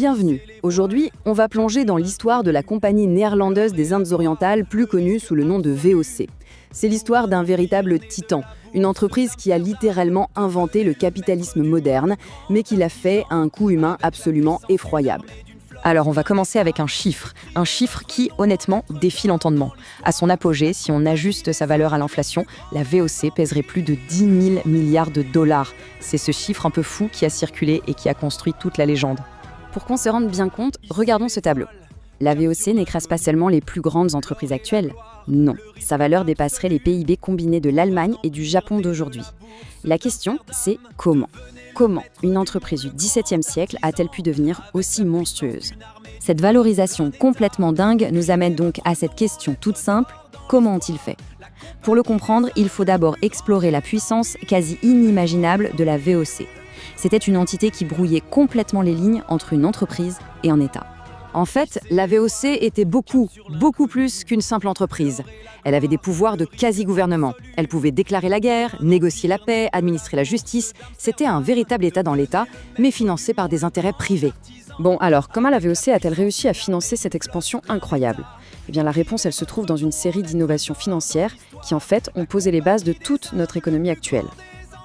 Bienvenue. Aujourd'hui, on va plonger dans l'histoire de la compagnie néerlandaise des Indes orientales, plus connue sous le nom de VOC. C'est l'histoire d'un véritable titan, une entreprise qui a littéralement inventé le capitalisme moderne, mais qui l'a fait à un coût humain absolument effroyable. Alors on va commencer avec un chiffre qui, honnêtement, défie l'entendement. À son apogée, si on ajuste sa valeur à l'inflation, la VOC pèserait plus de 10 000 milliards de dollars. C'est ce chiffre un peu fou qui a circulé et qui a construit toute la légende. Pour qu'on se rende bien compte, regardons ce tableau. La VOC n'écrase pas seulement les plus grandes entreprises actuelles. Non, sa valeur dépasserait les PIB combinés de l'Allemagne et du Japon d'aujourd'hui. La question, c'est comment ? Comment une entreprise du XVIIe siècle a-t-elle pu devenir aussi monstrueuse ? Cette valorisation complètement dingue nous amène donc à cette question toute simple, comment ont-ils fait ? Pour le comprendre, il faut d'abord explorer la puissance quasi inimaginable de la VOC. C'était une entité qui brouillait complètement les lignes entre une entreprise et un État. En fait, la VOC était beaucoup plus qu'une simple entreprise. Elle avait des pouvoirs de quasi-gouvernement. Elle pouvait déclarer la guerre, négocier la paix, administrer la justice. C'était un véritable État dans l'État, mais financé par des intérêts privés. Bon, alors, comment la VOC a-t-elle réussi à financer cette expansion incroyable ? Eh bien, la réponse, elle se trouve dans une série d'innovations financières qui, en fait, ont posé les bases de toute notre économie actuelle.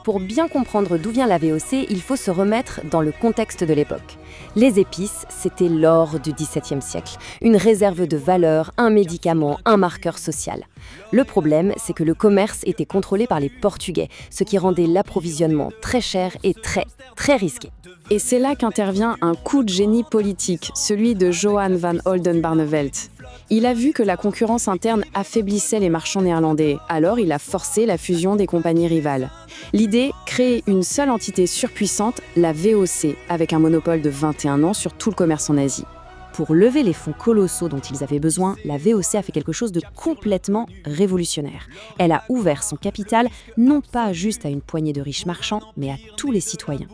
Pour bien comprendre d'où vient la VOC, il faut se remettre dans le contexte de l'époque. Les épices, c'était l'or du XVIIe siècle, une réserve de valeur, un médicament, un marqueur social. Le problème, c'est que le commerce était contrôlé par les Portugais, ce qui rendait l'approvisionnement très cher et très risqué. Et c'est là qu'intervient un coup de génie politique, celui de Johan van Oldenbarnevelt. Il a vu que la concurrence interne affaiblissait les marchands néerlandais, alors il a forcé la fusion des compagnies rivales. L'idée, créer une seule entité surpuissante, la VOC, avec un monopole de 21 ans sur tout le commerce en Asie. Pour lever les fonds colossaux dont ils avaient besoin, la VOC a fait quelque chose de complètement révolutionnaire. Elle a ouvert son capital, non pas juste à une poignée de riches marchands, mais à tous les citoyens.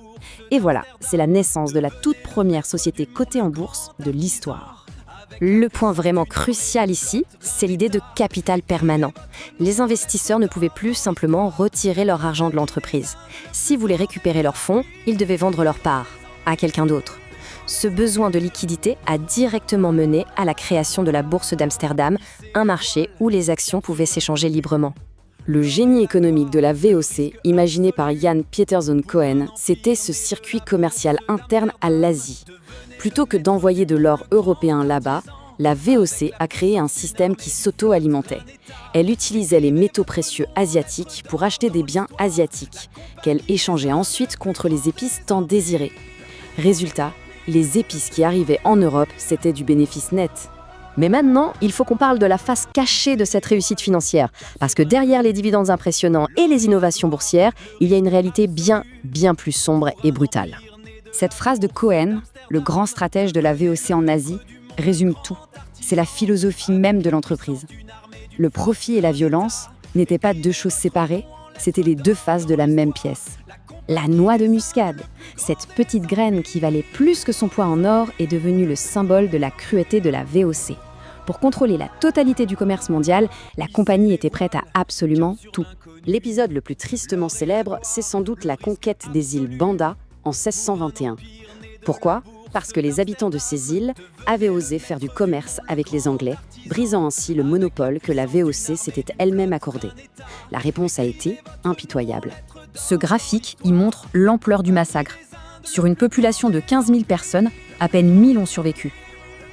Et voilà, c'est la naissance de la toute première société cotée en bourse de l'histoire. Le point vraiment crucial ici, c'est l'idée de capital permanent. Les investisseurs ne pouvaient plus simplement retirer leur argent de l'entreprise. S'ils voulaient récupérer leurs fonds, ils devaient vendre leur part à quelqu'un d'autre. Ce besoin de liquidité a directement mené à la création de la bourse d'Amsterdam, un marché où les actions pouvaient s'échanger librement. Le génie économique de la VOC, imaginé par Jan Pieterszoon Cohen, c'était ce circuit commercial interne à l'Asie. Plutôt que d'envoyer de l'or européen là-bas, la VOC a créé un système qui s'auto-alimentait. Elle utilisait les métaux précieux asiatiques pour acheter des biens asiatiques, qu'elle échangeait ensuite contre les épices tant désirées. Résultat, les épices qui arrivaient en Europe, c'était du bénéfice net. Mais maintenant, il faut qu'on parle de la face cachée de cette réussite financière, parce que derrière les dividendes impressionnants et les innovations boursières, il y a une réalité bien plus sombre et brutale. Cette phrase de Cohen, le grand stratège de la VOC en Asie, résume tout. C'est la philosophie même de l'entreprise. Le profit et la violence n'étaient pas deux choses séparées, c'étaient les deux faces de la même pièce. La noix de muscade, cette petite graine qui valait plus que son poids en or, est devenue le symbole de la cruauté de la VOC. Pour contrôler la totalité du commerce mondial, la compagnie était prête à absolument tout. L'épisode le plus tristement célèbre, c'est sans doute la conquête des îles Banda en 1621. Pourquoi ? Parce que les habitants de ces îles avaient osé faire du commerce avec les Anglais, brisant ainsi le monopole que la VOC s'était elle-même accordé. La réponse a été impitoyable. Ce graphique y montre l'ampleur du massacre. Sur une population de 15 000 personnes, à peine 1 000 ont survécu.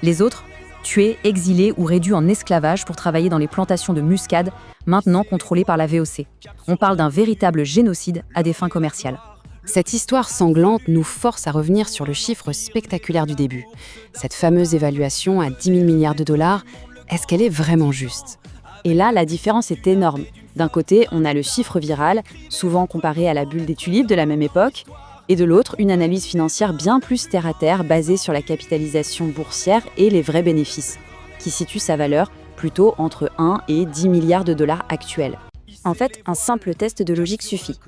Les autres, tués, exilés ou réduits en esclavage pour travailler dans les plantations de muscade, maintenant contrôlées par la VOC. On parle d'un véritable génocide à des fins commerciales. Cette histoire sanglante nous force à revenir sur le chiffre spectaculaire du début. Cette fameuse évaluation à 10 000 milliards de dollars, est-ce qu'elle est vraiment juste ? Et là, la différence est énorme. D'un côté, on a le chiffre viral, souvent comparé à la bulle des tulipes de la même époque, et de l'autre, une analyse financière bien plus terre-à-terre, basée sur la capitalisation boursière et les vrais bénéfices, qui situe sa valeur plutôt entre 1 et 10 milliards de dollars actuels. En fait, un simple test de logique suffit.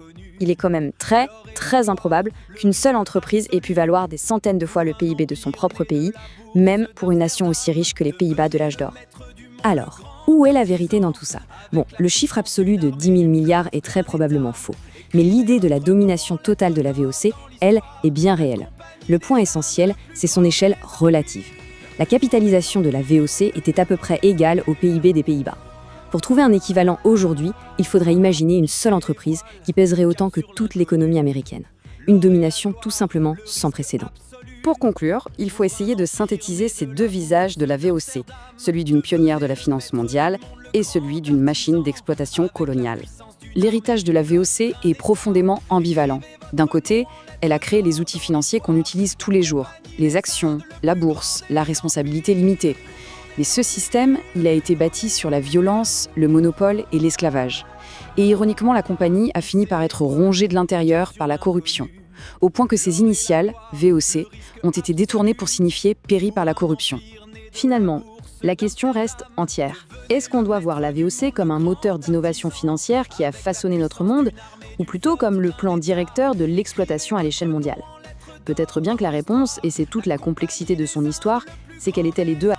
Il est quand même très improbable qu'une seule entreprise ait pu valoir des centaines de fois le PIB de son propre pays, même pour une nation aussi riche que les Pays-Bas de l'âge d'or. Alors, où est la vérité dans tout ça ? Bon, le chiffre absolu de 10 000 milliards est très probablement faux. Mais l'idée de la domination totale de la VOC, elle, est bien réelle. Le point essentiel, c'est son échelle relative. La capitalisation de la VOC était à peu près égale au PIB des Pays-Bas. Pour trouver un équivalent aujourd'hui, il faudrait imaginer une seule entreprise qui pèserait autant que toute l'économie américaine. Une domination tout simplement sans précédent. Pour conclure, il faut essayer de synthétiser ces deux visages de la VOC, celui d'une pionnière de la finance mondiale et celui d'une machine d'exploitation coloniale. L'héritage de la VOC est profondément ambivalent. D'un côté, elle a créé les outils financiers qu'on utilise tous les jours, les actions, la bourse, la responsabilité limitée. Mais ce système, il a été bâti sur la violence, le monopole et l'esclavage. Et ironiquement, la compagnie a fini par être rongée de l'intérieur par la corruption, au point que ses initiales, VOC, ont été détournées pour signifier « péri par la corruption ». Finalement, la question reste entière. Est-ce qu'on doit voir la VOC comme un moteur d'innovation financière qui a façonné notre monde, ou plutôt comme le plan directeur de l'exploitation à l'échelle mondiale ? Peut-être bien que la réponse, et c'est toute la complexité de son histoire, c'est qu'elle était les deux.